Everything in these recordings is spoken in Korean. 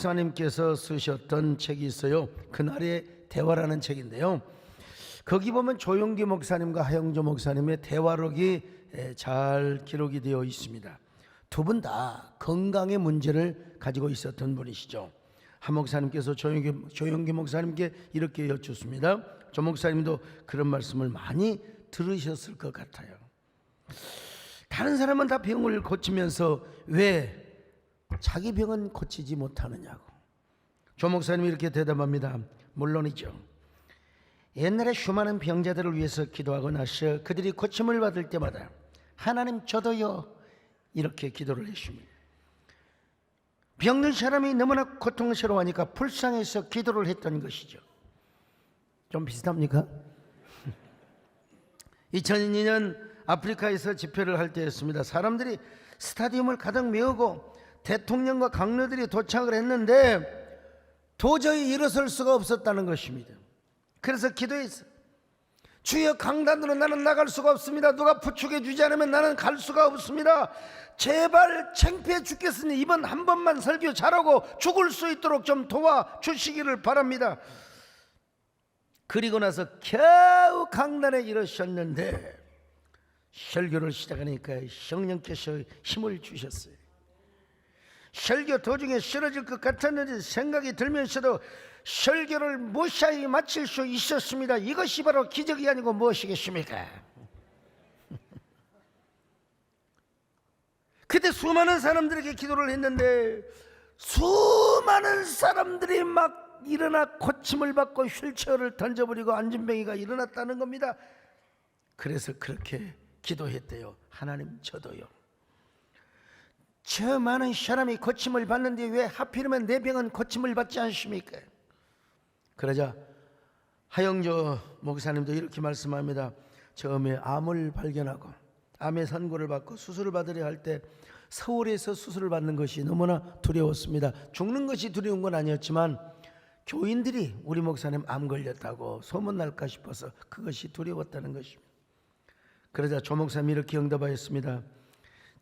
목사님께서 쓰셨던 책이 있어요. 그날의 대화라는 책인데요, 거기 보면 조용기 목사님과 하영조 목사님의 대화록이 잘 기록이 되어 있습니다. 두 분 다 건강의 문제를 가지고 있었던 분이시죠. 한 목사님께서 조용기 목사님께 이렇게 여쭙습니다. 조 목사님도 그런 말씀을 많이 들으셨을 것 같아요. 다른 사람은 다 병을 고치면서 왜 자기 병은 고치지 못하느냐고. 조 목사님이 이렇게 대답합니다. 물론이죠. 옛날에 수많은 병자들을 위해서 기도하고 나서 그들이 고침을 받을 때마다 하나님 저도요 이렇게 기도를 했습니다. 병든 사람이 너무나 고통스러워하니까 불쌍해서 기도를 했던 것이죠. 좀 비슷합니까? 2002년 아프리카에서 집회를 할 때였습니다. 사람들이 스타디움을 가득 메우고 대통령과 강로들이 도착을 했는데 도저히 일어설 수가 없었다는 것입니다. 그래서 기도했어요. 주여, 강단으로 나는 나갈 수가 없습니다. 누가 부축해 주지 않으면 나는 갈 수가 없습니다. 제발 창피해 죽겠으니 이번 한 번만 설교 잘하고 죽을 수 있도록 좀 도와주시기를 바랍니다. 그리고 나서 겨우 강단에 이르셨는데 설교를 시작하니까 성령께서 힘을 주셨어요. 설교 도중에 쓰러질 것 같았는데 생각이 들면서도 설교를 무사히 마칠 수 있었습니다. 이것이 바로 기적이 아니고 무엇이겠습니까? 그때 수많은 사람들에게 기도를 했는데 수많은 사람들이 막 일어나 고침을 받고 휠체어를 던져버리고 안진뱅이가 일어났다는 겁니다. 그래서 그렇게 기도했대요. 하나님 저도요. 저 많은 사람이 고침을 받는데 왜 하필이면 내 병은 고침을 받지 않습니까? 그러자 하영조 목사님도 이렇게 말씀합니다. 처음에 암을 발견하고 암의 선고를 받고 수술을 받으려 할 때 서울에서 수술을 받는 것이 너무나 두려웠습니다. 죽는 것이 두려운 건 아니었지만 교인들이 우리 목사님 암 걸렸다고 소문날까 싶어서 그것이 두려웠다는 것입니다. 그러자 조 목사님이 이렇게 응답하였습니다.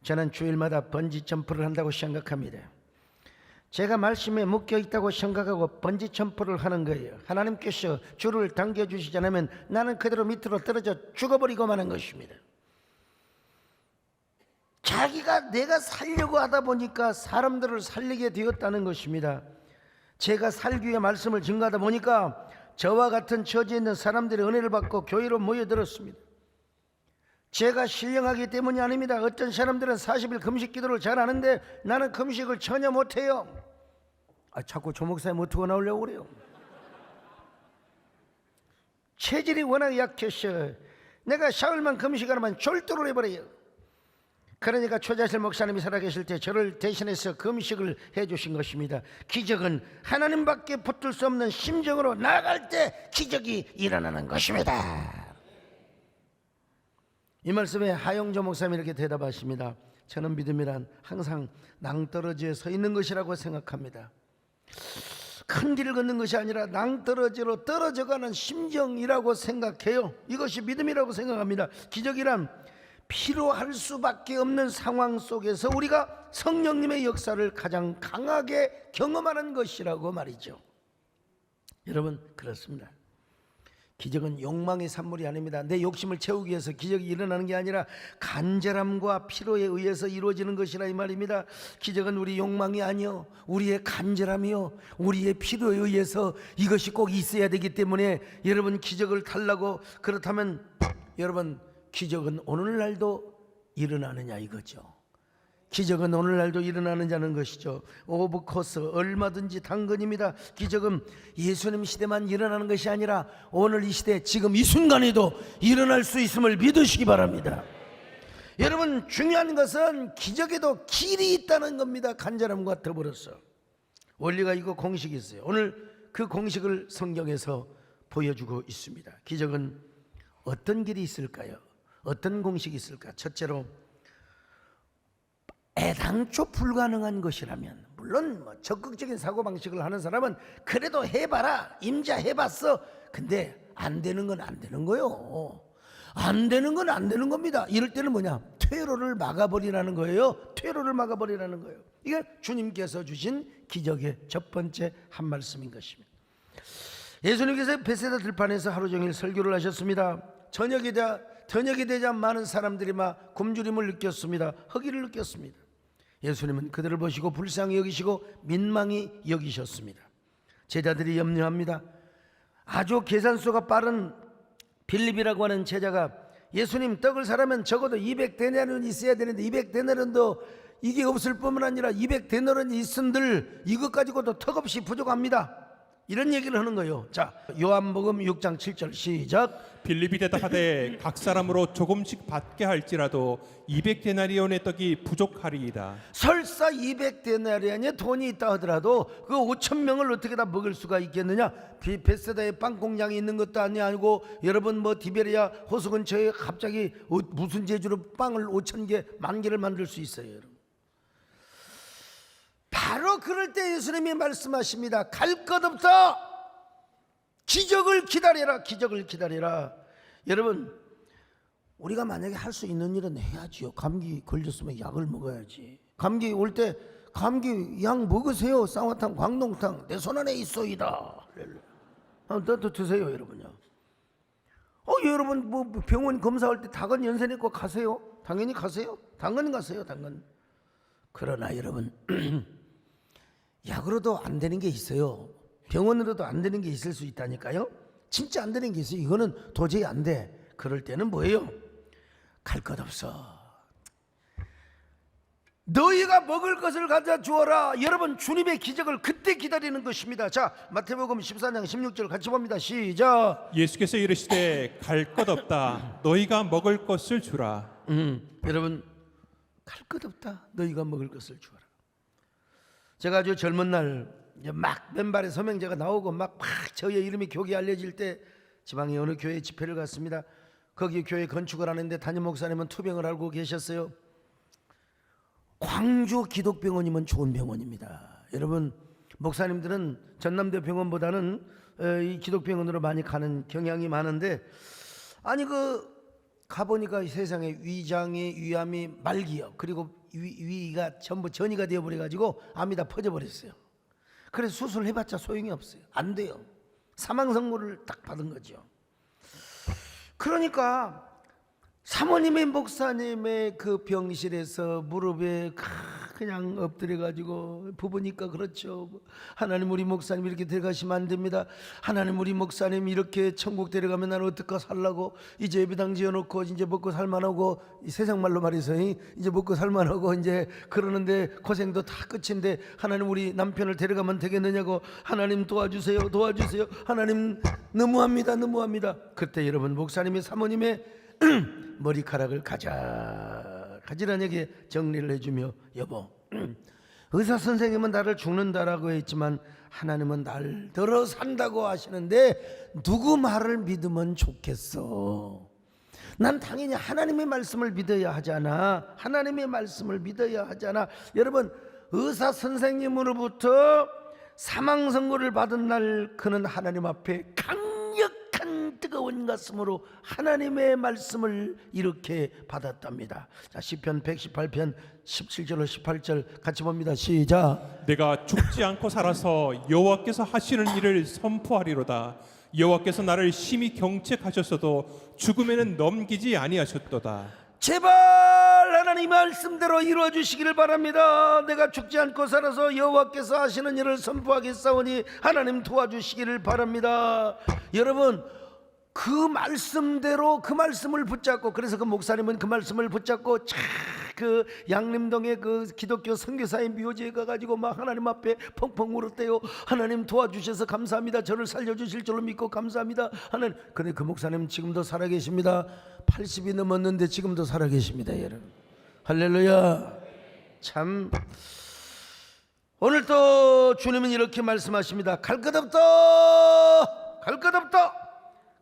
저는 주일마다 번지 점프를 한다고 생각합니다. 제가 말씀에 묶여 있다고 생각하고 번지 점프를 하는 거예요. 하나님께서 줄을 당겨주시지 않으면 나는 그대로 밑으로 떨어져 죽어버리고 마는 것입니다. 자기가 내가 살려고 하다 보니까 사람들을 살리게 되었다는 것입니다. 제가 살기 위해 말씀을 증거하다 보니까 저와 같은 처지에 있는 사람들이 은혜를 받고 교회로 모여들었습니다. 제가 신령하기 때문이 아닙니다. 어떤 사람들은 40일 금식 기도를 잘 하는데 나는 금식을 전혀 못해요. 자꾸 조 목사님 어떻게 나오려고 그래요? 체질이 워낙 약해서 내가 사흘만 금식하면 졸도를 해버려요. 그러니까 초자실 목사님이 살아계실 때 저를 대신해서 금식을 해주신 것입니다. 기적은 하나님밖에 붙들 수 없는 심정으로 나아갈 때 기적이 일어나는 것입니다. 이 말씀에 하영조 목사님이 이렇게 대답하십니다. 저는 믿음이란 항상 낭떠러지에 서 있는 것이라고 생각합니다. 큰 길을 걷는 것이 아니라 낭떠러지로 떨어져가는 심정이라고 생각해요. 이것이 믿음이라고 생각합니다. 기적이란 필요할 수밖에 없는 상황 속에서 우리가 성령님의 역사를 가장 강하게 경험하는 것이라고 말이죠. 여러분, 그렇습니다. 기적은 욕망의 산물이 아닙니다. 내 욕심을 채우기 위해서 기적이 일어나는 게 아니라 간절함과 필요에 의해서 이루어지는 것이라 이 말입니다. 기적은 우리 욕망이 아니요, 우리의 간절함이요, 우리의 필요에 의해서 이것이 꼭 있어야 되기 때문에 여러분 기적을 달라고 그렇다면 여러분 기적은 오늘날도 일어나느냐 이거죠. 기적은 오늘날도 일어나느냐는 것이죠. 오브 코스 얼마든지 당근입니다. 기적은 예수님 시대만 일어나는 것이 아니라 오늘 이 시대 지금 이 순간에도 일어날 수 있음을 믿으시기 바랍니다. 여러분, 중요한 것은 기적에도 길이 있다는 겁니다. 간절함과 더불어서 원리가 있고 공식이 있어요. 오늘 그 공식을 성경에서 보여주고 있습니다. 기적은 어떤 길이 있을까요? 어떤 공식이 있을까? 첫째로 애당초 불가능한 것이라면, 물론 적극적인 사고방식을 하는 사람은 그래도 해봐라, 임자해봤어. 근데 안 되는 건 안 되는 거요. 안 되는 건 안 되는 겁니다. 이럴 때는 뭐냐? 퇴로를 막아버리라는 거예요. 퇴로를 막아버리라는 거예요. 이게 주님께서 주신 기적의 첫 번째 한 말씀인 것입니다. 예수님께서 베세다 들판에서 하루 종일 설교를 하셨습니다. 저녁이 되자 많은 사람들이 막 굶주림을 느꼈습니다. 허기를 느꼈습니다. 예수님은 그들을 보시고 불쌍히 여기시고 민망히 여기셨습니다. 제자들이 염려합니다. 아주 계산수가 빠른 빌립이라고 하는 제자가 예수님 떡을 사려면 적어도 200데나리온 있어야 되는데 200데나리온도 이게 없을 뿐만 아니라 200데나리온이 있은들 이것 가지고도 턱없이 부족합니다. 이런 얘기를 하는 거예요. 자, 요한복음 6장 7절 시작. 빌립이 대답하되 각 사람으로 조금씩 받게 할지라도 200데나리온의 떡이 부족하리이다. 설사 200데나리온의 돈이 있다 하더라도 그 5,000명을 어떻게 다 먹을 수가 있겠느냐? 베세다에 빵 공장이 있는 것도 아니고 여러분 뭐 디베리아 호수 근처에 갑자기 무슨 재주로 빵을 5,000개, 10,000개를 만들 수 있어요, 여러분. 바로 그럴 때 예수님이 말씀하십니다. 갈 것 없다. 기적을 기다려라. 기적을 기다려라. 여러분, 우리가 만약에 할 수 있는 일은 해야지요. 감기 걸렸으면 약을 먹어야지. 감기 올 때 감기 약 먹으세요. 쌍화탕, 광동탕 내 손 안에 있어이다. 또 드세요, 여러분요. 여러분 뭐 병원 검사할 때 당근 연세내과 가세요. 당연히 가세요. 당근 가세요. 당근. 그러나 여러분 약으로도 안 되는 게 있어요. 병원으로도 안 되는 게 있을 수 있다니까요. 진짜 안 되는 게 있어요. 이거는 도저히 안 돼. 그럴 때는 뭐예요? 갈 것 없어. 너희가 먹을 것을 가져다 주어라. 여러분, 주님의 기적을 그때 기다리는 것입니다. 자, 마태복음 14장 16절 같이 봅니다. 시작. 예수께서 이르시되 갈 것 없다. 너희가 먹을 것을 주라. 여러분, 갈 것 없다. 너희가 먹을 것을 주어라. 제가 아주 젊은 날 이제 막 맨발의 서명제가 나오고 막 저의 이름이 교계에 알려질 때 지방의 어느 교회 집회를 갔습니다. 거기 교회 건축을 하는데 담임 목사님은 투병을 앓고 계셨어요. 광주 기독병원이면 좋은 병원입니다. 여러분, 목사님들은 전남대 병원보다는 이 기독병원으로 많이 가는 경향이 많은데, 아니 가보니까 세상에 위장이, 위암이, 말기요, 그리고 위가 전부 전이가 되어버려가지고 암이 다 퍼져버렸어요. 그래서 수술해봤자 소용이 없어요. 안 돼요. 사망 선고를 딱 받은 거죠. 그러니까 사모님의 목사님의 그 병실에서 무릎에 그냥 엎드려가지고 부부니까 그렇죠. 하나님, 우리 목사님 이렇게 데려가시면 안 됩니다. 하나님, 우리 목사님 이렇게 천국 데려가면 나는 어떡하 살라고. 이제 예배당 지어놓고 이제 먹고 살만하고, 세상 말로 말해서 이제 먹고 살만하고 이제 그러는데 고생도 다 끝인데 하나님, 우리 남편을 데려가면 되겠느냐고. 하나님 도와주세요, 도와주세요. 하나님 너무합니다, 너무합니다. 그때 여러분, 목사님이 사모님의 머리카락을 가지런하게 정리를 해주며, 여보, 의사 선생님은 나를 죽는다라고 했지만 하나님은 날 들어 산다고 하시는데 누구 말을 믿으면 좋겠어? 난 당연히 하나님의 말씀을 믿어야 하잖아. 하나님의 말씀을 믿어야 하잖아. 여러분, 의사 선생님으로부터 사망 선고를 받은 날 그는 하나님 앞에 강력한 뜨거운 가슴으로 하나님의 말씀을 이렇게 받았답니다. 자, 시편 118편 17절로 18절 같이 봅니다. 시작. 내가 죽지 않고 살아서 여호와께서 하시는 일을 선포하리로다. 여호와께서 나를 심히 경책하셨어도 죽음에는 넘기지 아니하셨도다. 제발 하나님 말씀대로 이루어 주시기를 바랍니다. 내가 죽지 않고 살아서 여호와께서 하시는 일을 선포하겠사오니 하나님 도와주시기를 바랍니다. 여러분, 그 말씀대로 그 말씀을 붙잡고, 그래서 그 목사님은 그 말씀을 붙잡고 그 양림동의 그 기독교 선교사의 묘지에 가가지고 막 하나님 앞에 펑펑 울었대요. 하나님 도와주셔서 감사합니다. 저를 살려주실 줄로 믿고 감사합니다. 하나님. 근데 그 목사님 지금도 살아계십니다. 80이 넘었는데 지금도 살아계십니다, 여러분. 할렐루야. 참, 오늘 또 주님은 이렇게 말씀하십니다. 갈 것 없다, 갈 것 없다.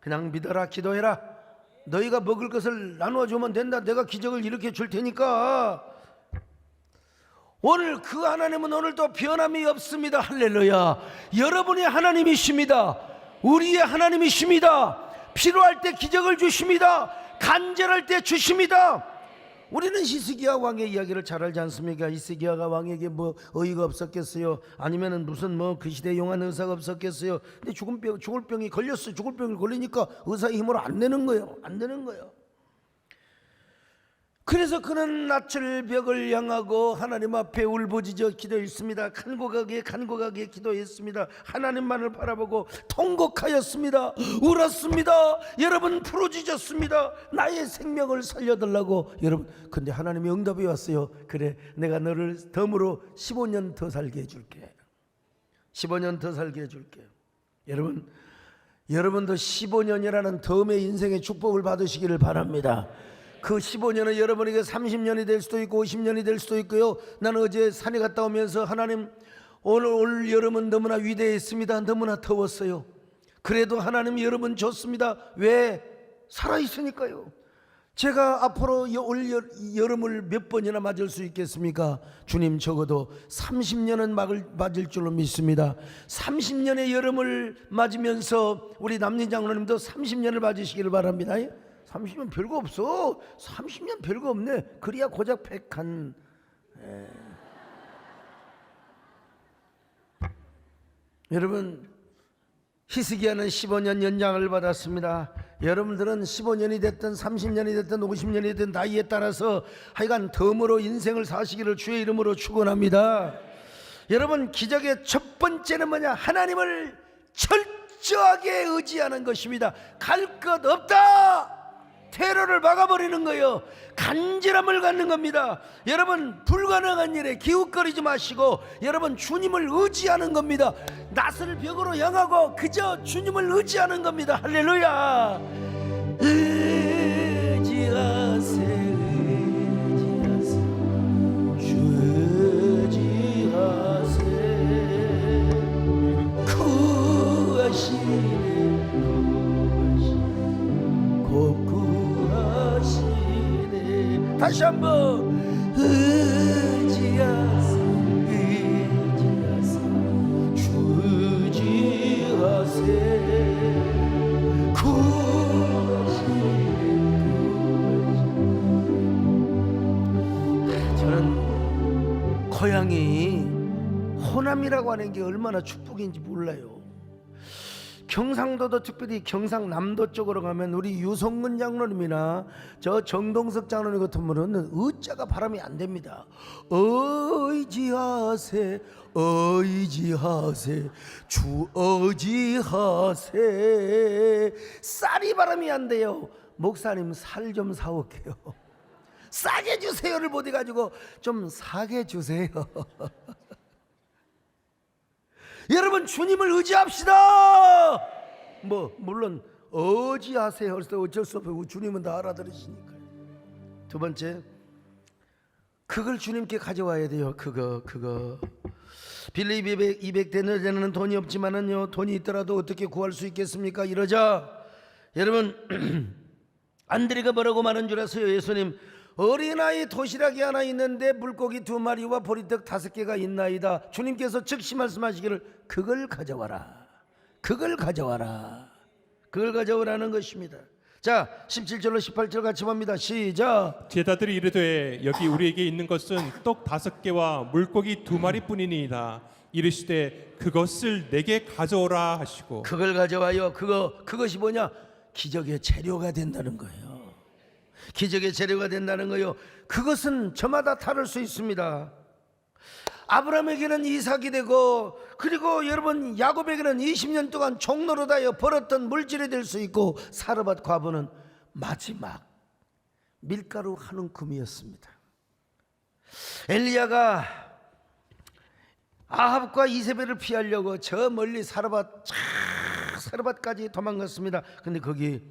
그냥 믿어라, 기도해라. 너희가 먹을 것을 나누어 주면 된다. 내가 기적을 일으켜 줄 테니까. 오늘 그 하나님은 오늘도 변함이 없습니다. 할렐루야. 여러분이 하나님이십니다. 우리의 하나님이십니다. 필요할 때 기적을 주십니다. 간절할 때 주십니다. 우리는 히스기야 왕의 이야기를 잘 알지 않습니까? 히스기야가 왕에게 뭐 어이가 없었겠어요? 아니면은 무슨 뭐 그 시대에 용한 의사가 없었겠어요? 근데 죽을 병이 걸렸어요. 죽을 병이 걸리니까 의사의 힘으로 안 되는 거예요. 안 되는 거예요. 그래서 그는 낯을 벽을 향하고 하나님 앞에 울부짖어 기도했습니다. 간곡하게 기도했습니다. 하나님만을 바라보고 통곡하였습니다. 울었습니다. 여러분, 부르짖었습니다. 나의 생명을 살려달라고. 여러분, 근데 하나님이 응답이 왔어요. 그래, 내가 너를 덤으로 15년 더 살게 해줄게. 15년 더 살게 해줄게. 여러분도 15년이라는 덤의 인생의 축복을 받으시기를 바랍니다. 그 15년은 여러분에게 30년이 될 수도 있고 50년이 될 수도 있고요. 나는 어제 산에 갔다 오면서 하나님, 오늘 올 여름은 너무나 위대했습니다. 너무나 더웠어요. 그래도 하나님 여름은 좋습니다. 왜? 살아있으니까요. 제가 앞으로 올 여름을 몇 번이나 맞을 수 있겠습니까? 주님, 적어도 30년은 맞을 줄로 믿습니다. 30년의 여름을 맞으면서 우리 남진 장로님도 30년을 맞으시기를 바랍니다. 30년 별거 없어. 30년 별거 없네. 그래야 고작 100한. 여러분, 히스기야는 15년 연장을 받았습니다. 여러분들은 15년이 됐든 30년이 됐든 50년이 됐든 나이에 따라서 하여간 덤으로 인생을 사시기를 주의 이름으로 축원합니다. 여러분, 기적의 첫 번째는 뭐냐? 하나님을 철저하게 의지하는 것입니다. 갈 것 없다. 테러를 막아버리는 거예요. 간절함을 갖는 겁니다. 여러분, 불가능한 일에 기웃거리지 마시고 여러분, 주님을 의지하는 겁니다. 낯을 벽으로 향하고 그저 주님을 의지하는 겁니다. 할렐루야. 의지하세, 주 의지하세. 구하시네, 구하시네. 다시 한번 의지하세, 주 의지하세. 저는 고향이 호남이라고 하는 게 얼마나 축복인지 몰라요. 경상도도 특별히 경상남도 쪽으로 가면 우리 유성근 장로님이나 저 정동석 장로님 같은 분은 의자가 발음이 안 됩니다. 의지하세, 의지하세, 주 의지하세. 쌀이 발음이 안 돼요. 목사님, 살 좀 사올게요. 싸게 주세요를 못 해가지고 좀 사게 주세요. 여러분, 주님을 의지합시다. 물론 의지하세요. 그래서 어쩔 수 없어요. 주님은 다 알아들으시니까요. 두 번째, 그걸 주님께 가져와야 돼요. 그거 빌리 200데나리는 돈이 없지만은요, 돈이 있더라도 어떻게 구할 수 있겠습니까? 이러자 여러분, 안드레가 뭐라고 말한 줄 아세요? 예수님, 어린아이 도시락이 하나 있는데 물고기 2마리와 보리떡 5개가 있나이다. 주님께서 즉시 말씀하시기를 그걸 가져와라. 그걸 가져와라. 그걸 가져오라는 것입니다. 자, 17절로 18절 같이 봅니다. 시작. 제자들이 이르되 여기 우리에게 있는 것은 떡 5개와 물고기 2마리뿐이니이다. 이르시되 그것을 내게 가져오라 하시고. 그걸 가져와요. 그것이 뭐냐? 기적의 재료가 된다는 거예요. 기적의 재료가 된다는 거요. 그것은 저마다 다를 수 있습니다. 아브라함에게는 이삭이 되고, 그리고 여러분 야곱에게는 20년 동안 종노릇하여 벌었던 물질이 될 수 있고, 사르밧 과부는 마지막 밀가루 한 움큼이었습니다. 엘리야가 아합과 이세벨을 피하려고 저 멀리 사르밧까지 도망갔습니다. 근데 거기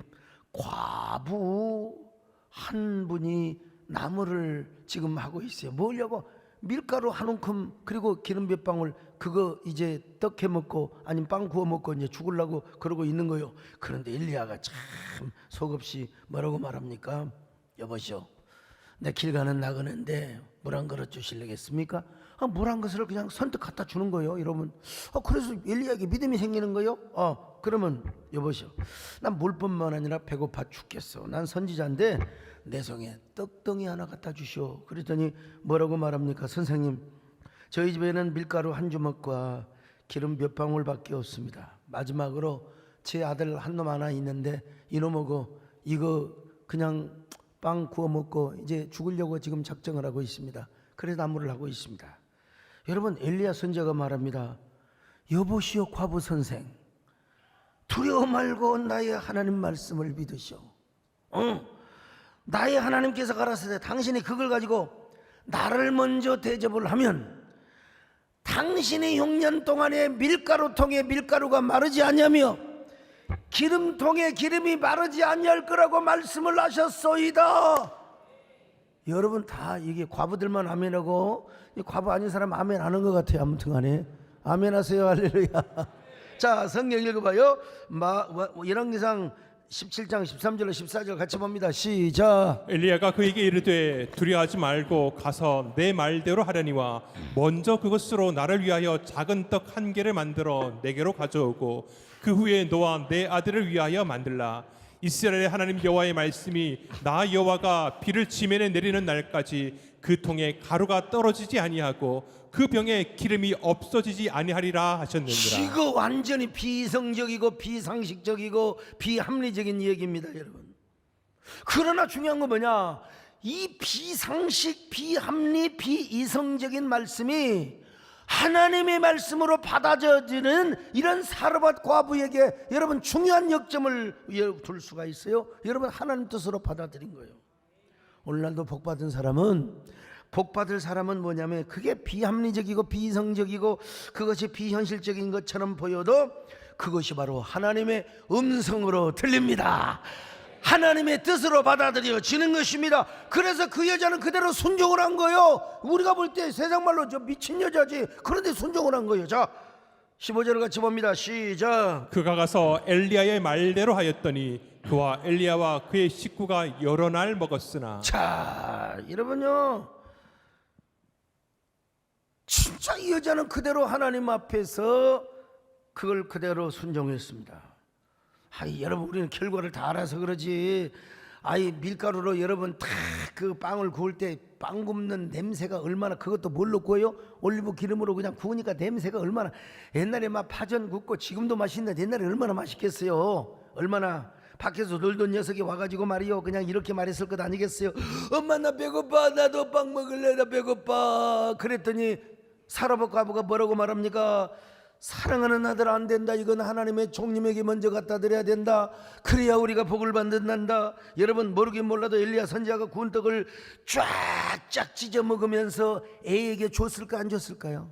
과부 한 분이 나무를 지금 하고 있어요. 뭐려고? 밀가루 한 움큼 그리고 기름 몇 방울, 그거 이제 떡 해 먹고 아니면 빵 구워 먹고 이제 죽으려고 그러고 있는 거요. 그런데 엘리야가 참 속없이 뭐라고 말합니까? 여보시오, 내 길 가는 나그네인데 물 한 그릇 주실래겠습니까? 물 한 것을 그냥 선뜻 갖다 주는 거예요, 여러분. 그래서 엘리야에게 믿음이 생기는 거예요. 그러면 여보시오, 난 물뿐만 아니라 배고파 죽겠어. 난 선지자인데 내 성에 떡덩이 하나 갖다 주시오. 그랬더니 뭐라고 말합니까? 선생님, 저희 집에는 밀가루 한 주먹과 기름 몇 방울밖에 없습니다. 마지막으로 제 아들 한 놈 하나 있는데 이놈하고 이거 그냥 빵 구워 먹고 이제 죽으려고 지금 작정을 하고 있습니다. 그래서 나무를 하고 있습니다. 여러분, 엘리야 선지자가 말합니다. 여보시오 과부 선생, 두려워 말고 나의 하나님 말씀을 믿으시오. 나의 하나님께서 가라사대 당신이 그걸 가지고 나를 먼저 대접을 하면 당신의 흉년 동안에 밀가루통에 밀가루가 마르지 않냐며 기름통에 기름이 마르지 아니할 거라고 말씀을 하셨소이다. 여러분, 다 이게 과부들만 아멘하고 과부 아닌 사람 아멘 하는 것 같아요. 아무튼 간에 아멘 하세요. 할렐루야. 자, 성경 읽어봐요. 열왕기상 17장 13절로 14절 같이 봅니다. 시작. 엘리야가 그에게 이르되 두려워하지 말고 가서 내 말대로 하려니와 먼저 그것으로 나를 위하여 작은 떡 한 개를 만들어 내게로 가져오고 그 후에 너와 내 아들을 위하여 만들라. 이스라엘의 하나님 여호와의 말씀이 나 여호와가 비를 지면에 내리는 날까지 그 통에 가루가 떨어지지 아니하고 그 병에 기름이 없어지지 아니하리라 하셨느니라. 이거 완전히 비이성적이고 비상식적이고 비합리적인 얘기입니다, 여러분. 그러나 중요한 건 뭐냐? 이 비상식, 비합리, 비이성적인 말씀이 하나님의 말씀으로 받아들여지는 이런 사르밧 과부에게 여러분 중요한 역점을 둘 수가 있어요. 여러분, 하나님 뜻으로 받아들인 거예요. 오늘날도 복받은 사람은, 복받을 사람은 뭐냐면 그게 비합리적이고 비이성적이고 그것이 비현실적인 것처럼 보여도 그것이 바로 하나님의 음성으로 들립니다. 하나님의 뜻으로 받아들여지는 것입니다. 그래서 그 여자는 그대로 순종을 한 거예요. 우리가 볼 때 세상 말로 저 미친 여자지. 그런데 순종을 한 거예요. 자, 15절을 같이 봅니다. 시작. 그가 가서 엘리야의 말대로 하였더니 그와 엘리야와 그의 식구가 여러 날 먹었으나. 자, 여러분요, 진짜 이 여자는 그대로 하나님 앞에서 그걸 그대로 순종했습니다. 여러분, 우리는 결과를 다 알아서 그러지. 밀가루로 여러분 다 그 빵을 구울 때 빵 굽는 냄새가 얼마나, 그것도 뭘로 구워요? 올리브 기름으로 그냥 구우니까 냄새가 얼마나, 옛날에 막 파전 굽고 지금도 맛있는데 옛날에 얼마나 맛있겠어요. 얼마나. 밖에서 놀던 녀석이 와가지고 말이요, 그냥 이렇게 말했을 것 아니겠어요? 엄마 나 배고파, 나도 빵 먹을래, 나 배고파. 그랬더니 사르밧 과부가 뭐라고 말합니까? 사랑하는 아들 안 된다. 이건 하나님의 종님에게 먼저 갖다 드려야 된다. 그래야 우리가 복을 받는단다. 여러분, 모르긴 몰라도 엘리야 선지자가 구운 떡을 쫙쫙 찢어 먹으면서 애에게 줬을까 안 줬을까요?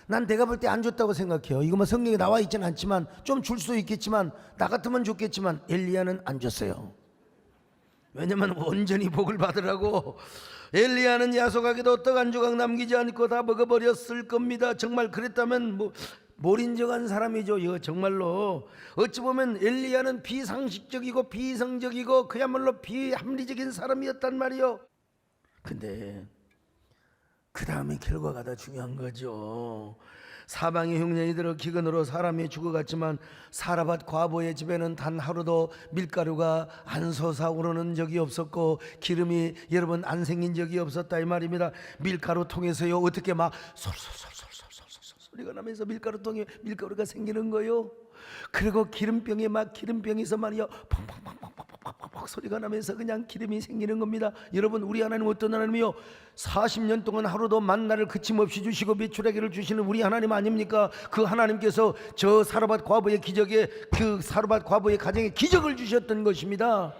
난 내가 볼 때 안 줬다고 생각해요. 이거 뭐 성경에 나와 있지는 않지만 좀 줄 수 있겠지만 나 같으면 줬겠지만 엘리야는 안 줬어요. 왜냐면 온전히 복을 받으라고. 엘리야는 야속하게도 떡 한 조각 남기지 않고 다 먹어버렸을 겁니다. 정말 그랬다면 몰인정한 사람이죠. 이거 정말로 어찌 보면 엘리야는 비상식적이고 비이성적이고 그야말로 비합리적인 사람이었단 말이요. 근데 그 다음에 결과가 더 중요한 거죠. 사방의 흉년이 들어 기근으로 사람이 죽어갔지만 사르밧 과부의 집에는 단 하루도 밀가루가 안 솟아오르는 적이 없었고 기름이 여러분 안 생긴 적이 없었다 이 말입니다. 밀가루 통에서요 어떻게 막 솔솔솔솔솔솔솔 소리가 나면서 밀가루통에 밀가루가 생기는 거요. 그리고 기름병에 막 기름병에서 말이요 펑펑펑펑펑펑펑 소리가 나면서 그냥 기름이 생기는 겁니다. 여러분, 우리 하나님 어떤 하나님이요? 40년 동안 하루도 만나를 그침없이 주시고 메추라기를 주시는 우리 하나님 아닙니까? 그 하나님께서 저 사르밧 과부의 기적에, 그 사르밧 과부의 가정에 기적을 주셨던 것입니다.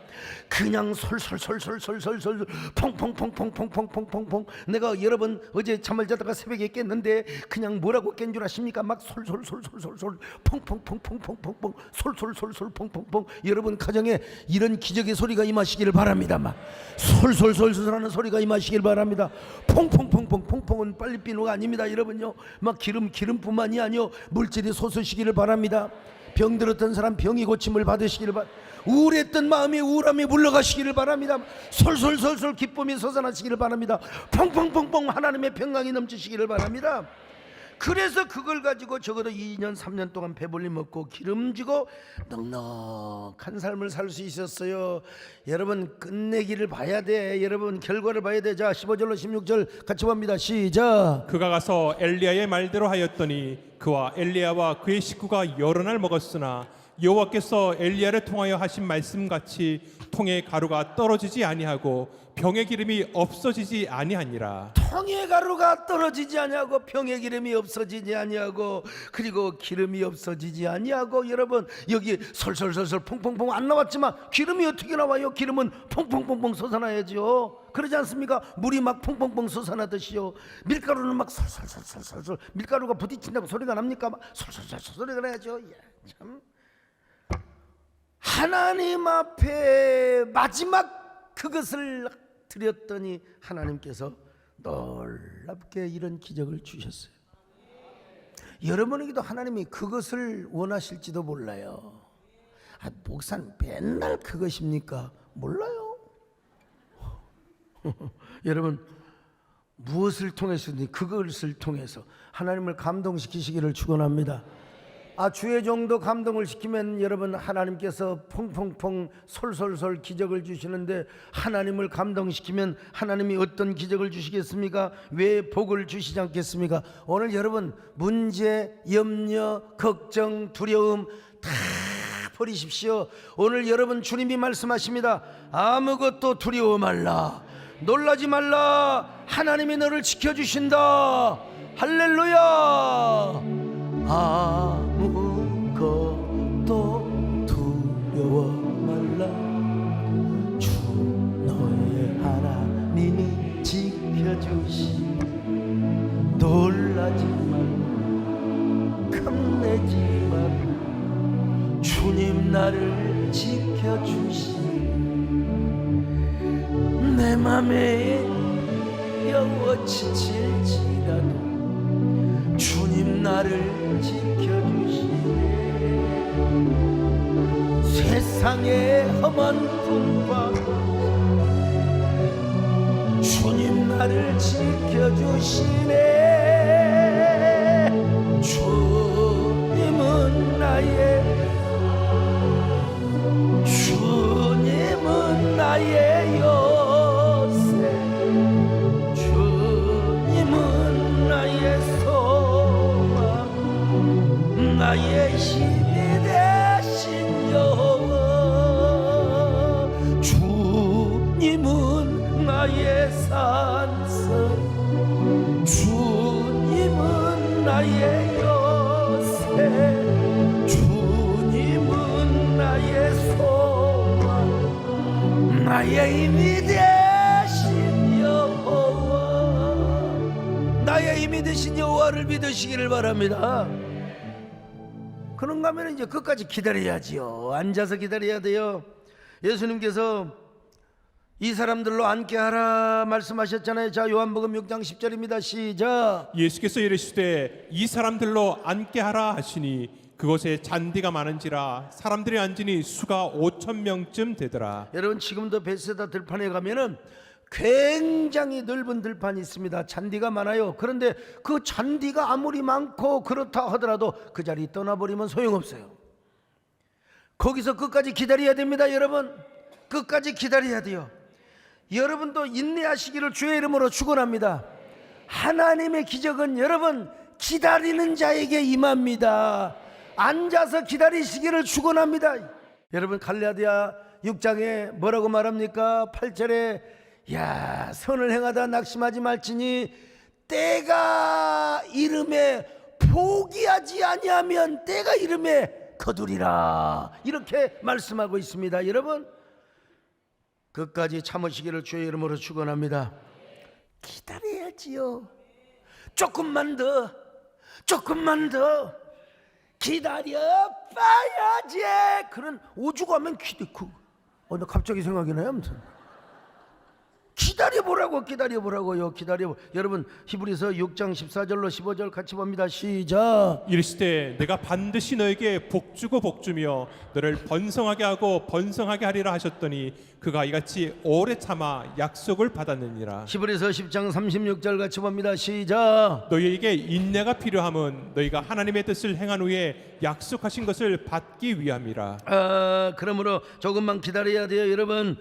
그냥 솔솔솔솔솔솔솔 펑펑펑펑펑펑펑펑. 내가 여러분 어제 잠을 자다가 새벽에 깼는데 그냥 뭐라고 깬 줄 아십니까? 막 솔솔솔솔솔솔 펑펑펑펑펑펑펑 솔솔솔솔 펑펑펑. 여러분 가정에 이런 기적의 소리가 임하시기를 바랍니다. 막 솔솔솔솔하는 소리가 임하시길 바랍니다. 퐁퐁퐁퐁, 퐁퐁은 빨리 비누가 아닙니다. 여러분요, 막 기름뿐만이 아니요 물질이 솟으시기를 바랍니다. 병들었던 사람 병이 고침을 받으시기를 바랍니다. 우울했던 마음이 우울함이 물러가시기를 바랍니다. 솔솔솔솔 기쁨이 솟아나시기를 바랍니다. 퐁퐁퐁퐁 하나님의 평강이 넘치시기를 바랍니다. 그래서 그걸 가지고 적어도 2년 3년 동안 배불리 먹고 기름지고 넉넉한 삶을 살 수 있었어요. 여러분 끝내기를 봐야 돼. 여러분 결과를 봐야 돼. 자 15절로 16절 같이 봅니다. 시작. 그가 가서 엘리야의 말대로 하였더니 그와 엘리야와 그의 식구가 여러 날 먹었으나 여호와께서 엘리야를 통하여 하신 말씀같이 통의 가루가 떨어지지 아니하고 병의 기름이 없어지지 아니하니라. 통의 가루가 떨어지지 아니하고 병의 기름이 없어지지 아니하고 그리고 기름이 없어지지 아니하고 여러분 여기 솔솔솔솔 퐁퐁퐁 안 나왔지만 기름이 어떻게 나와요? 기름은 퐁퐁퐁퐁 솟아나야죠. 그러지 않습니까? 물이 막 퐁퐁퐁 솟아나듯이요. 밀가루는 막 솔솔솔솔솔 밀가루가 부딪힌다고 소리가 납니까? 막 솔솔솔 소리가 나야죠. 참 하나님 앞에 마지막 그것을 드렸더니 하나님께서 놀랍게 이런 기적을 주셨어요. 여러분에게도 하나님이 그것을 원하실지도 몰라요. 목사님 맨날 그것입니까? 몰라요. 여러분 무엇을 통해서든지 그것을 통해서 하나님을 감동시키시기를 축원합니다. 주의 종도 감동을 시키면 여러분 하나님께서 퐁퐁퐁 솔솔솔 기적을 주시는데 하나님을 감동시키면 하나님이 어떤 기적을 주시겠습니까? 왜 복을 주시지 않겠습니까? 오늘 여러분 문제, 염려, 걱정, 두려움 다 버리십시오. 오늘 여러분 주님이 말씀하십니다. 아무것도 두려워 말라, 놀라지 말라, 하나님이 너를 지켜주신다. 할렐루야. 아무것도 두려워 말라, 주 너의 하나님이 지켜주시. 놀라지 말라, 겁내지 말라, 주님 나를 지켜주시. 내 맘에 여워 지칠지라도 주님 나를 지켜주시네. 세상의 험한 풍파 주님 나를 지켜주시네. 주님은 나의 요새, 주님은 나의 나의 힘이 되신 여호와, 주님은 나의 산성, 주님은 나의 요새, 주님은 나의 소망, 나의 힘이 되신 여호와. 나의 힘이 되신 여호와를 믿으시기를 바랍니다. 그런가 하면 이제 끝까지 기다려야지요. 앉아서 기다려야 돼요. 예수님께서 이 사람들로 앉게 하라 말씀하셨잖아요. 자 요한복음 6장 10절입니다. 시작. 예수께서 이르시되 이 사람들로 앉게 하라 하시니 그곳에 잔디가 많은지라 사람들이 앉으니 수가 5,000명쯤 되더라. 여러분 지금도 베세다 들판에 가면은 굉장히 넓은 들판이 있습니다. 잔디가 많아요. 그런데 그 잔디가 아무리 많고 그렇다 하더라도 그 자리 떠나버리면 소용없어요. 거기서 끝까지 기다려야 됩니다. 여러분 끝까지 기다려야 돼요. 여러분도 인내하시기를 주의 이름으로 축원합니다. 하나님의 기적은 여러분 기다리는 자에게 임합니다. 앉아서 기다리시기를 축원합니다. 여러분 갈라디아 6장에 뭐라고 말합니까? 8절에 야 선을 행하다 낙심하지 말지니 때가 이름에 포기하지 아니하면 때가 이름에 거두리라. 이렇게 말씀하고 있습니다. 여러분 끝까지 참으시기를 주의 이름으로 축원합니다. 기다려야지요. 조금만 더 기다려 봐야지. 그런 오죽하면 나 갑자기 생각이 나요. 아무튼 기다려보라고요. 여러분 히브리서 6장 14절로 15절 같이 봅니다. 시작. 이르시되 내가 반드시 너에게 복주며 너를 번성하게 하고 번성하게 하리라 하셨더니 그가 이같이 오래 참아 약속을 받았느니라. 히브리서 10장 36절 같이 봅니다. 시작. 너희에게 인내가 필요함은 너희가 하나님의 뜻을 행한 후에 약속하신 것을 받기 위함이라. 그러므로 조금만 기다려야 돼요. 여러분,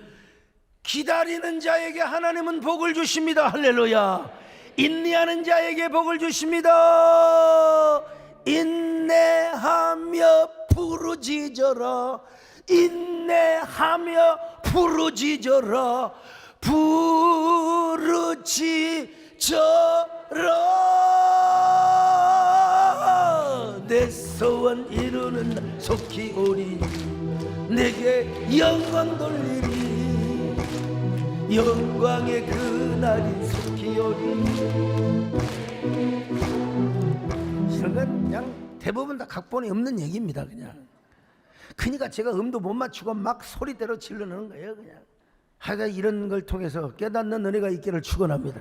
기다리는 자에게 하나님은 복을 주십니다. 할렐루야. 인내하는 자에게 복을 주십니다. 인내하며 부르짖어라. 인내하며 부르짖어라. 부르짖어라. 내 소원 이루는 날 속히 오리니 내게 영광 돌리리. 영광의 그날이 속히 오리니. 이런 건 그냥 대부분 다 각본이 없는 얘기입니다. 그러니까 제가 음도 못 맞추고 막 소리대로 질러내는 거예요. 그냥 하여간 이런 걸 통해서 깨닫는 은혜가 있기를 축원합니다.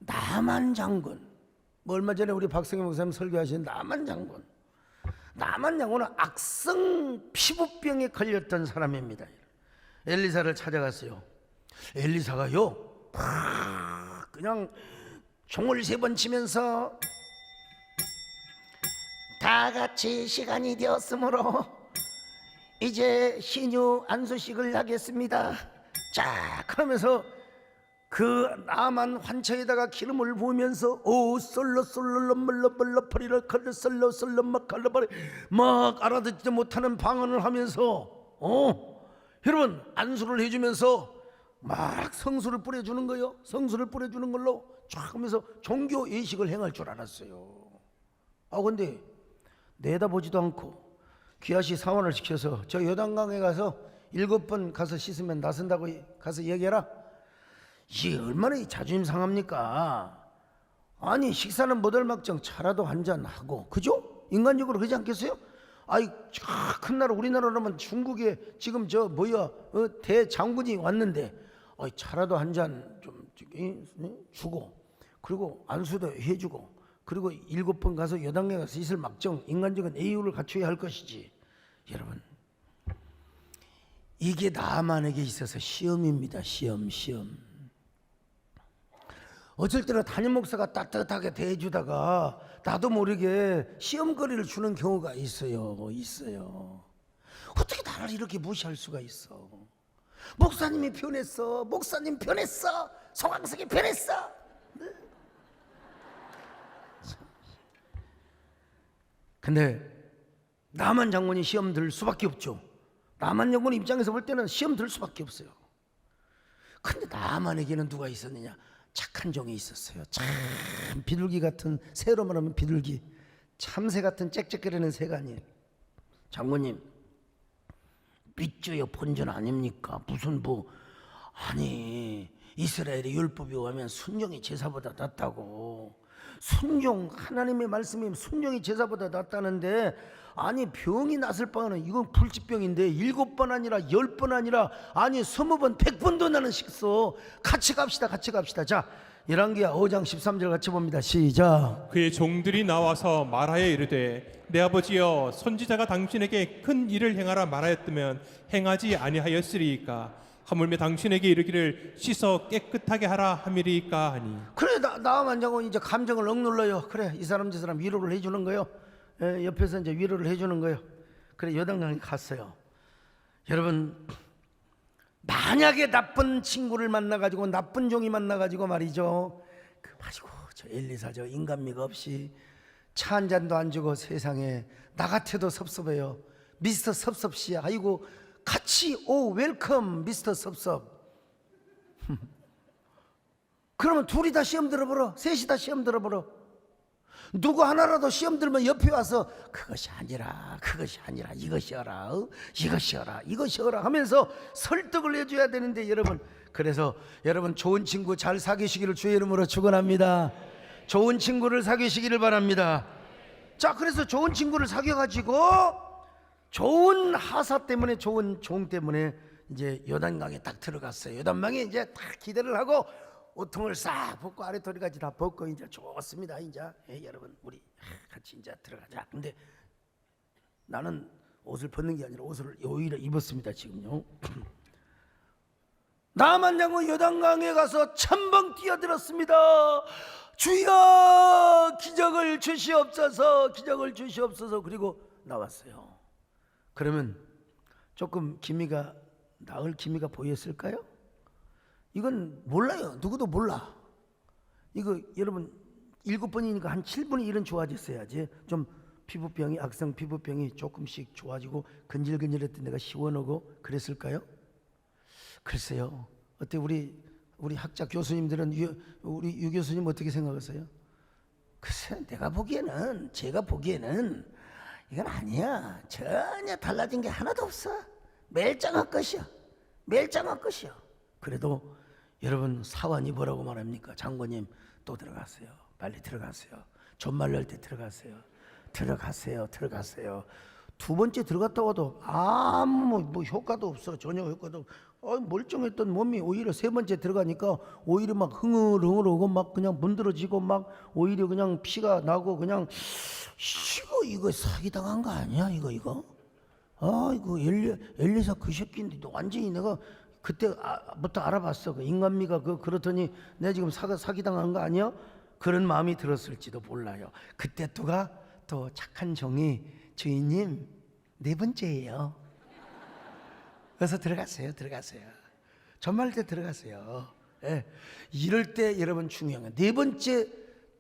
나만 장군, 얼마 전에 우리 박성희 목사님 설교하신 나만 장군은 악성 피부병에 걸렸던 사람입니다. 엘리사를 찾아갔어요. 엘리사가요 그냥 종을 3번 치면서 다 같이 시간이 되었으므로 이제 신유 안수식을 하겠습니다. 자, 그러면서 그 나만 환처에다가 기름을 부으면서 오 솔로 멀러 퍼리를 걸러 솔로 막걸러버리 막 알아듣지 못하는 방언을 하면서 여러분 안수를 해주면서 막 성수를 뿌려주는 거예요. 성수를 뿌려주는 걸로 쫙 하면서 종교 예식을 행할 줄 알았어요. 근데 내다보지도 않고 귀하시 사원을 시켜서 저 요단강에 가서 7번 가서 씻으면 나선다고 가서 얘기해라. 이게 얼마나 자존심 상합니까? 아니 식사는 못할 막정 차라도 한잔 하고, 그죠? 인간적으로 그러지 않겠어요? 큰 나라 우리나라라면 중국에 지금 대장군이 왔는데 차라도 한잔 좀 주고, 그리고 안수도 해주고, 그리고 7번 가서 여당에 가서 있을 막정 인간적인 예우를 갖춰야 할 것이지. 여러분, 이게 나만에게 있어서 시험입니다. 시험. 어쩔 때는 담임 목사가 따뜻하게 대해주다가 나도 모르게 시험거리를 주는 경우가 있어요. 어떻게 나를 이렇게 무시할 수가 있어? 목사님이 변했어. 목사님 변했어. 송광석이 변했어. 근데 나만 장군이 시험 들 수밖에 없죠. 나만 장군 입장에서 볼 때는 시험 들 수밖에 없어요. 근데 나만에게는 누가 있었느냐? 착한 종이 있었어요. 참 비둘기 같은, 새로 말하면 비둘기, 참새 같은 짹짹거리는 새가 아니에요. 장군님, 밑주의 본전 아닙니까? 무슨 아니 이스라엘의 율법이 오면 순종이 제사보다 낫다고. 순종, 하나님의 말씀이 순종이 제사보다 낫다는데, 아니 병이 났을 바에는 이건 불치병인데 7번 아니라 10번 아니라 20번 100번도 나는 식소. 같이 갑시다. 자, 열왕기하 5장 13절 같이 봅니다. 시작. 그의 종들이 나와서 말하여 이르되 내 아버지여 선지자가 당신에게 큰 일을 행하라 말하였으면 행하지 아니하였으리이까. 하물며 당신에게 이르기를 씻어 깨끗하게 하라 함이리이까 하니. 그래, 나만 장군 이제 감정을 억눌러요. 그래, 이 사람 저 사람 위로를 해주는 거요. 옆에서 이제 위로를 해주는 거요. 그래, 요단강에 갔어요. 여러분, 만약에 나쁜 친구를 만나가지고 나쁜 종이 만나가지고 말이죠, 가지고 저 엘리사 저 인간미가 없이 차 한 잔도 안 주고 세상에 나 같아도 섭섭해요. 미스터 섭섭씨, 아이고 같이 웰컴 미스터 섭섭. 그러면 둘이 다 시험 들어보러, 셋이 다 시험 들어보러. 누구 하나라도 시험 들면 옆에 와서 그것이 아니라 이것이어라 하면서 설득을 해줘야 되는데, 여러분, 그래서 여러분 좋은 친구 잘 사귀시기를 주의 이름으로 축원합니다. 좋은 친구를 사귀시기를 바랍니다. 자, 그래서 좋은 친구를 사귀어가지고 좋은 하사 때문에, 좋은 종 때문에 이제 요단강에 딱 들어갔어요. 요단강에 이제 딱 기대를 하고 옷통을 싹 벗고 아래토리까지 다 벗고 이제 좋습니다. 이제 여러분 우리 같이 이제 들어가자. 근데 나는 옷을 벗는 게 아니라 옷을 오히려 입었습니다. 지금요. 나만 장군 요단강에 가서 첨벙 뛰어들었습니다. 주여 기적을 주시옵소서, 기적을 주시옵소서. 그리고 나왔어요. 그러면 조금 기미가 나을 기미가 보였을까요? 이건 몰라요. 누구도 몰라. 이거 여러분 7번이니까 한 7분의 1은 좋아졌어야지. 좀 피부병이, 악성 피부병이 조금씩 좋아지고 근질근질했던 데가 시원하고 그랬을까요? 글쎄요. 어때 우리 학자 교수님들은 우리 유 교수님 어떻게 생각하세요? 글쎄 제가 보기에는 이건 아니야. 전혀 달라진 게 하나도 없어. 멜장한 것이야. 멜장한 것이야. 그래도 여러분 사환이 뭐라고 말합니까? 장군님 또 들어가세요. 빨리 들어가세요. 존말 날 때 들어가세요. 들어가세요. 두 번째 들어갔다 와도 아무 뭐 효과도 없어. 전혀 효과도 없어. 멀쩡했던 몸이 오히려 세 번째 들어가니까 오히려 막 흥얼흥얼하고 막 그냥 문드러지고 막 오히려 그냥 피가 나고 그냥 이거 사기당한 거 아니야 이거 이거 엘리사 그 새끼인데 완전히 내가 그때부터 알아봤어. 그 인간미가 그렇더니 내가 지금 사기당한 거 아니야? 그런 마음이 들었을지도 몰라요. 그때 또 착한 종이 주인님 네 번째예요. 그래서 들어가세요. 전말 때 들어가세요. 예. 이럴 때 여러분 중요한 거. 네 번째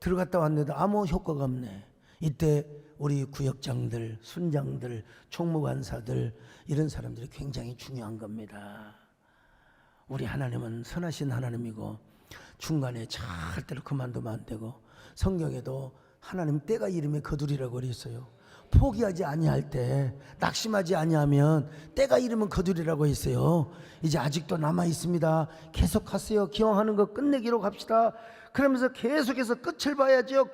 들어갔다 왔는데 아무 효과가 없네. 이때 우리 구역장들, 순장들, 총무관사들 이런 사람들이 굉장히 중요한 겁니다. 우리 하나님은 선하신 하나님이고 중간에 절대로 그만두면 안 되고 성경에도 하나님 때가 이름에 거두리라고 그랬어요. 포기하지 아니할 때, 낙심하지 아니하면 때가 이르면 거두리라고 했어요. 이제 아직도 남아 있습니다. 계속하세요. 기왕하는 거 끝내기로 갑시다. 그러면서 계속해서 끝을 봐야지요.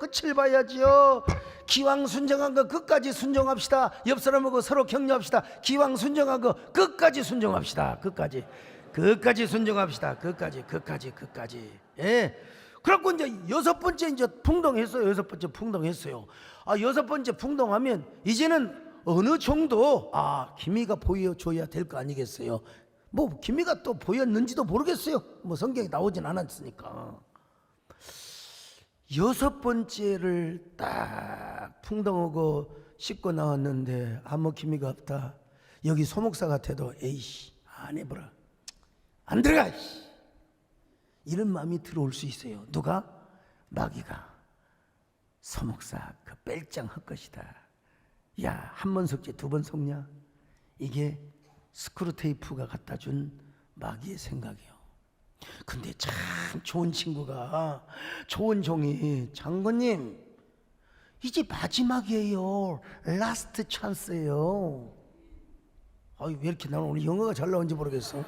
기왕 순정한 거 끝까지 순종합시다. 옆 사람하고 서로 격려합시다. 기왕 순정한 거 끝까지 순종합시다. 끝까지 순종합시다. 끝까지. 예. 그래갖고 이제 여섯 번째 풍덩했어요. 여섯 번째 풍덩하면 이제는 어느 정도 기미가 보여줘야 될 거 아니겠어요? 뭐 기미가 또 보였는지도 모르겠어요. 뭐 성경에 나오진 않았으니까. 여섯 번째를 딱 풍덩하고 씻고 나왔는데 아무 기미가 없다. 여기 소목사 같아도 에이씨 안 해보라. 안 들어가. 이런 마음이 들어올 수 있어요. 누가? 마귀가. 서목사 그 뺄장 헛것이다. 야, 한 번 속지 두 번 속냐? 이게 스크루테이프가 갖다 준 마귀의 생각이에요. 근데 참 좋은 친구가, 좋은 종이, 장군님 이제 마지막이에요. 라스트 찬스예요. 왜 이렇게 나는 오늘 영어가 잘 나온지 모르겠어.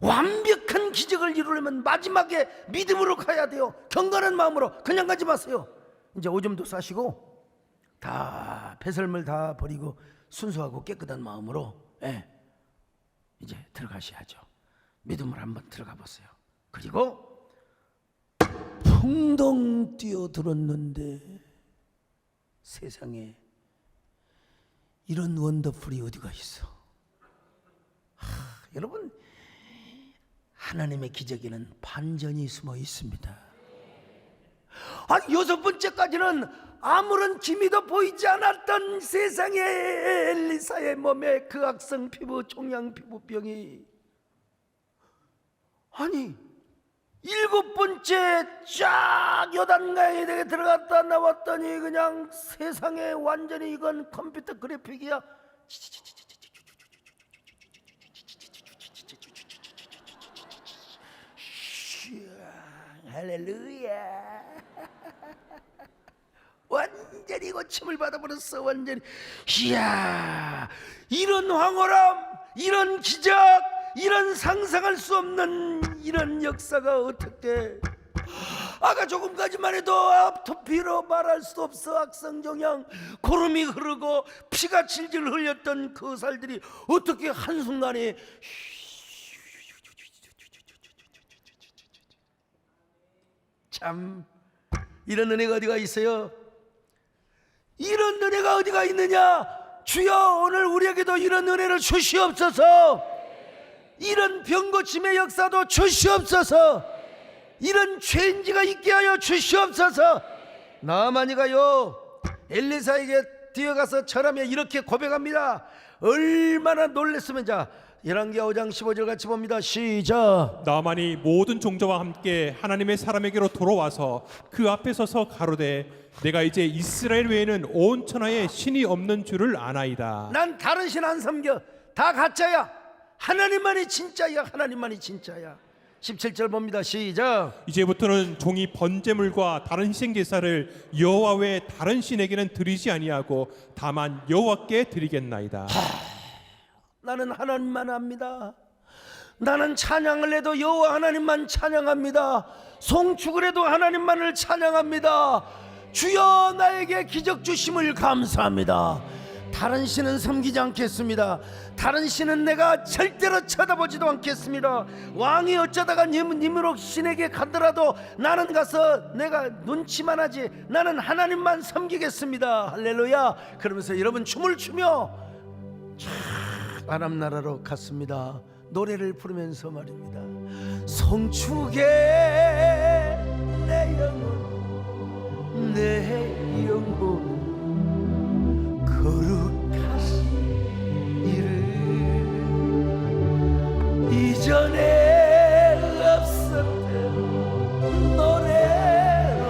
완벽한 기적을 이루려면 마지막에 믿음으로 가야 돼요. 경건한 마음으로. 그냥 가지 마세요. 이제 오줌도 싸시고 다 배설물 다 버리고 순수하고 깨끗한 마음으로 이제 들어가셔야죠. 믿음으로 한번 들어가 보세요. 그리고 풍덩 뛰어들었는데 세상에 이런 원더풀이 어디가 있어. 여러분, 하나님의 기적에는 반전이 숨어 있습니다. 여섯 번째까지는 아무런 기미도 보이지 않았던 세상의 엘리사의 몸에 그 악성 피부, 종양 피부병이 일곱 번째 쫙 요단강에 들어갔다 나왔더니 그냥 세상에 완전히 이건 컴퓨터 그래픽이야. 할렐루야. 완전히 고침을 받아버렸어. 완전히. 이야, 이런 황홀함, 이런 기적, 이런 상상할 수 없는 이런 역사가 어떻게 아까 조금까지만 해도 앞토피로 말할 수 없어 악성종양 고름이 흐르고 피가 질질 흘렸던 그 살들이 어떻게 한순간에 참 이런 은혜가 어디가 있어요? 이런 은혜가 어디가 있느냐? 주여 오늘 우리에게도 이런 은혜를 주시옵소서. 이런 병고침의 역사도 주시옵소서. 이런 죄인지가 있게 하여 주시옵소서. 나아마니가요 엘리사에게 뛰어가서 절하며 이렇게 고백합니다. 얼마나 놀랬으면. 자 열왕기하 5장 15절 같이 봅니다. 시작. 나만이 모든 종자와 함께 하나님의 사람에게로 돌아와서 그 앞에 서서 가로되 내가 이제 이스라엘 외에는 온 천하에 신이 없는 줄을 아나이다. 난 다른 신 안 섬겨. 다 가짜야. 하나님만이 진짜야. 하나님만이 진짜야. 17절 봅니다. 시작. 이제부터는 종이 번제물과 다른 희생 제사를 여호와 외 다른 신에게는 드리지 아니하고 다만 여호와께 드리겠나이다. 나는 하나님만 압니다. 나는 찬양을 해도 여호와 하나님만 찬양합니다. 송축을 해도 하나님만을 찬양합니다. 주여 나에게 기적 주심을 감사합니다. 다른 신은 섬기지 않겠습니다. 다른 신은 내가 절대로 쳐다보지도 않겠습니다. 왕이 어쩌다가 니므록 신에게 가더라도 나는 가서 내가 눈치만 하지 나는 하나님만 섬기겠습니다. 할렐루야. 그러면서 여러분 춤을 추며 아람나라로 갔습니다. 노래를 부르면서 말입니다. 송축에 내 영혼 내 영혼 거룩하시기를 이전에 없었던 노래로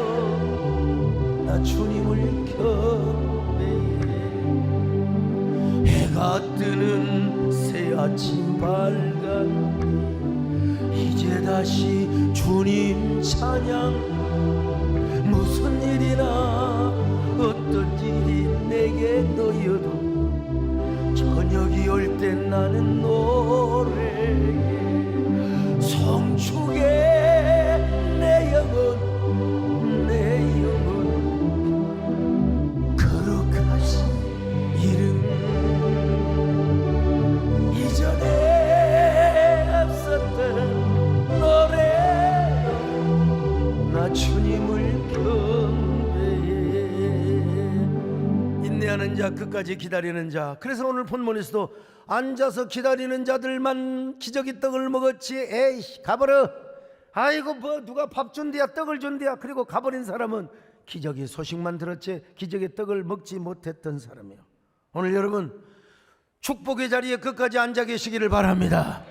나 주님을 경배해. 해가 뜨는 새 아침 밝은 이제 다시 주님 찬양. 무슨 일이나 어떤 일이 내게 놓여도 저녁이 올 땐 나는 노래해. 성축에 내 영혼 내 영혼 거룩하신 이름 이전에 없었던 노래로 나 주님을 경배해. 인내하는 자 끝까지 기다리는 자. 그래서 오늘 본문에서도 앉아서 기다리는 자들만 기적의 떡을 먹었지 에이 가버려. 아이고 뭐 누가 밥 준대야 떡을 준대야. 그리고 가버린 사람은 기적의 소식만 들었지 기적의 떡을 먹지 못했던 사람이에요. 오늘 여러분 축복의 자리에 끝까지 앉아 계시기를 바랍니다.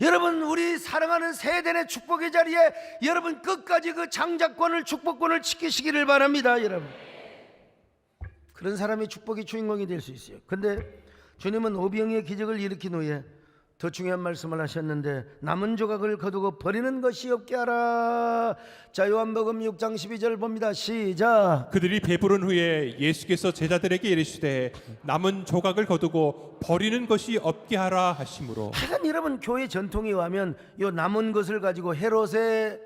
여러분 우리 사랑하는 세대의 축복의 자리에 여러분 끝까지 그 장자권을 축복권을 지키시기를 바랍니다. 여러분 그런 사람이 축복의 주인공이 될 수 있어요. 근데 주님은 오병이의 기적을 일으킨 후에 더 중요한 말씀을 하셨는데 남은 조각을 거두고 버리는 것이 없게 하라. 자 요한복음 6장 12절 봅니다. 시작. 그들이 배부른 후에 예수께서 제자들에게 이르시되 남은 조각을 거두고 버리는 것이 없게 하라 하심으로. 하여간 여러분 교회 전통에 의하면 요 남은 것을 가지고 헤롯의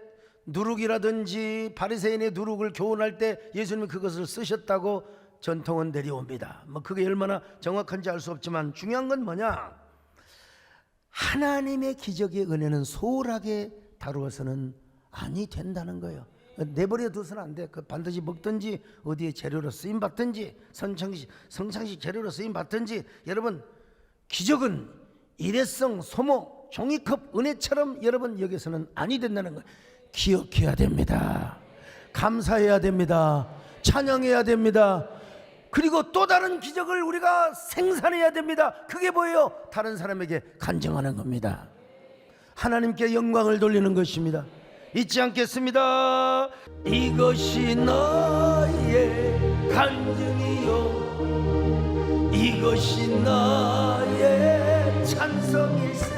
누룩이라든지 바리새인의 누룩을 교훈할 때 예수님이 그것을 쓰셨다고 전통은 내려옵니다. 뭐 그게 얼마나 정확한지 알 수 없지만 중요한 건 뭐냐? 하나님의 기적의 은혜는 소홀하게 다루어서는 아니 된다는 거예요. 내버려 두서는 안 돼. 그 반드시 먹든지 어디에 재료로 쓰임 받든지 성창식 재료로 쓰임 받든지. 여러분 기적은 일회성, 소모, 종이컵, 은혜처럼 여러분 여기서는 아니 된다는 거예요. 기억해야 됩니다. 감사해야 됩니다. 찬양해야 됩니다. 그리고 또 다른 기적을 우리가 생산해야 됩니다. 그게 뭐예요? 다른 사람에게 간증하는 겁니다. 하나님께 영광을 돌리는 것입니다. 잊지 않겠습니다. 이것이 나의 간증이요 이것이 나의 찬송일세.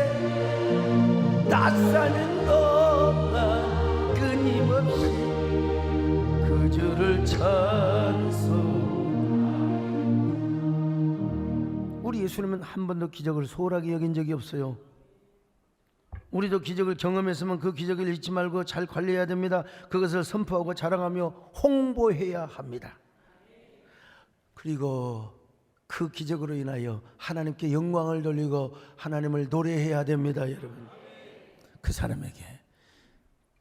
낯사는 동안 끊임없이 그 주를 찬송. 우리 예수님은 한 번도 기적을 소홀하게 여긴 적이 없어요. 우리도 기적을 경험했으면 그 기적을 잊지 말고 잘 관리해야 됩니다. 그것을 선포하고 자랑하며 홍보해야 합니다. 그리고 그 기적으로 인하여 하나님께 영광을 돌리고 하나님을 노래해야 됩니다. 여러분, 그 사람에게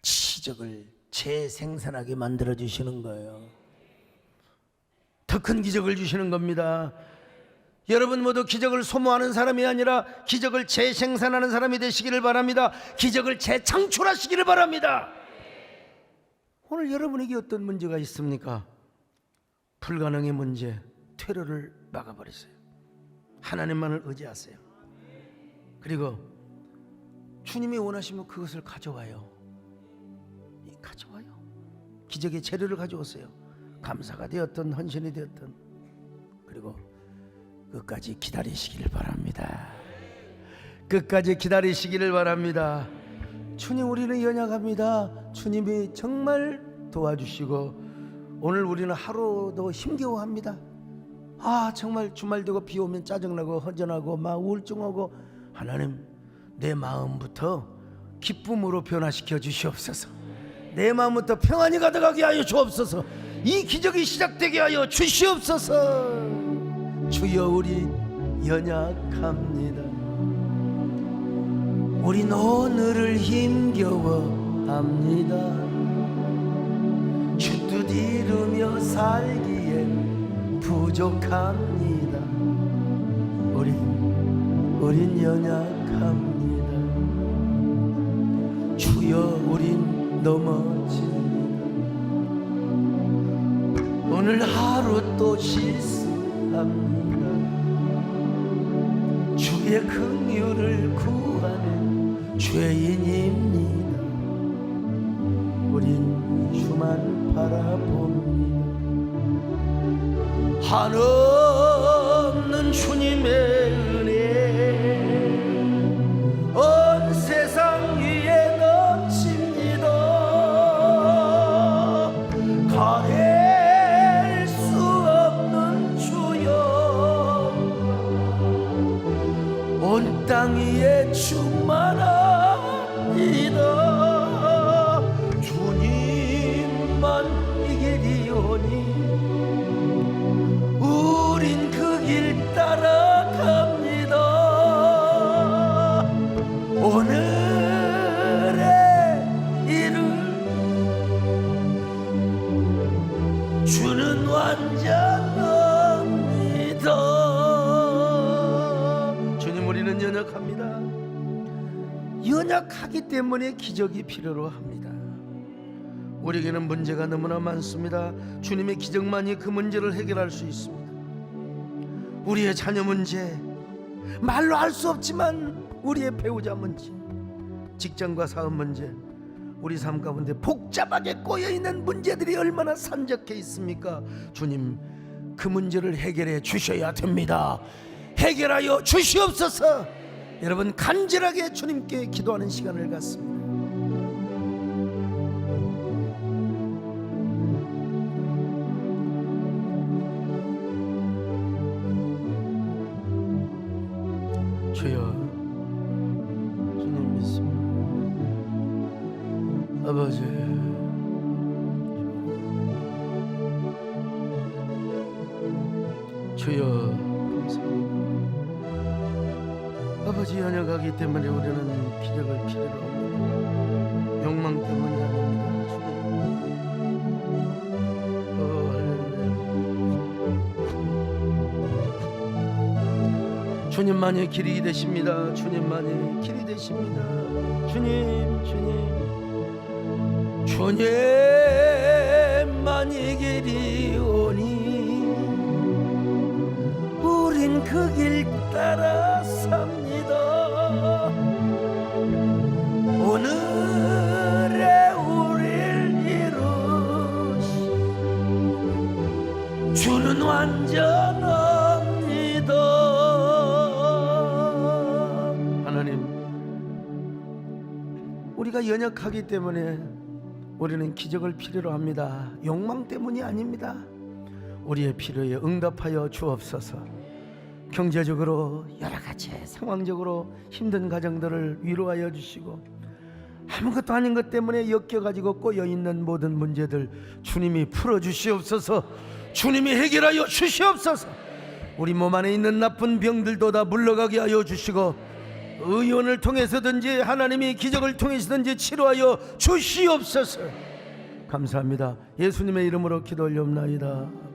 기적을 재생산하게 만들어 주시는 거예요. 더 큰 기적을 주시는 겁니다. 여러분 모두 기적을 소모하는 사람이 아니라 기적을 재생산하는 사람이 되시기를 바랍니다. 기적을 재창출하시기를 바랍니다. 오늘 여러분에게 어떤 문제가 있습니까? 불가능의 문제, 퇴로를 막아버리세요. 하나님만을 의지하세요. 그리고 주님이 원하시면 그것을 가져와요. 기적의 재료를 가져오세요. 감사가 되었든 헌신이 되었든. 그리고 끝까지 기다리시기를 바랍니다. 끝까지 기다리시기를 바랍니다. 주님, 우리는 연약합니다. 주님이 정말 도와주시고 오늘 우리는 하루도 힘겨워합니다. 정말 주말 되고 비 오면 짜증나고 허전하고 막 우울증하고, 하나님, 내 마음부터 기쁨으로 변화시켜 주시옵소서. 내 마음부터 평안이 가득하게 하여 주옵소서. 이 기적이 시작되게 하여 주시옵소서. 주여, 우리 연약합니다. 우린 오늘을 힘겨워합니다. 주 뜻 이루며 살기엔 부족합니다. 우린 연약합니다. 주여, 우린 넘어집니다. 오늘 하루 또 실수합니다. 주의 긍휼을 구하는 죄인입니다. 우린 주만 바라봅니다. 한없는 주님의 은혜 온 세상 위에 넘칩니다. 가릴 수 없는 주여, 온 땅 위에 충만합니다. 주님만 이기리오니 우린 그 길 따라갑니다. 오늘의 일을 주는 완전합니다. 주님, 우리는 연약합니다. 연약하기 때문에 기적이 필요로 합니다. 우리에게는 문제가 너무나 많습니다. 주님의 기적만이 그 문제를 해결할 수 있습니다. 우리의 자녀 문제, 말로 할 수 없지만 우리의 배우자 문제, 직장과 사업 문제, 우리 삶 가운데 복잡하게 꼬여있는 문제들이 얼마나 산적해 있습니까? 주님, 그 문제를 해결해 주셔야 됩니다. 해결하여 주시옵소서. 여러분, 간절하게 주님께 기도하는 시간을 갖습니다. 주여, 주님 믿습니다. 아버지, 주여 감사합니다. 아버지, 연약하기 때문에 우리는 기적을 필요로 합니다. 욕망 때문이 아닙니다. 주님, 주님만이 길이 되십니다. 주님만이 길이 되십니다. 주님만이 길이오니 우린 그 길 따라 삽니다. 오늘의 우릴 이루시 주는 완전합니다. 하나님, 우리가 연약하기 때문에 우리는 기적을 필요로 합니다. 욕망 때문이 아닙니다. 우리의 필요에 응답하여 주옵소서. 경제적으로 여러 가지 상황적으로 힘든 가정들을 위로하여 주시고, 아무것도 아닌 것 때문에 엮여가지고 꼬여있는 모든 문제들 주님이 풀어주시옵소서. 주님이 해결하여 주시옵소서. 우리 몸 안에 있는 나쁜 병들도 다 물러가게 하여 주시고, 의원을 통해서든지 하나님이 기적을 통해서든지 치료하여 주시옵소서. 감사합니다. 예수님의 이름으로 기도 올려옵나이다.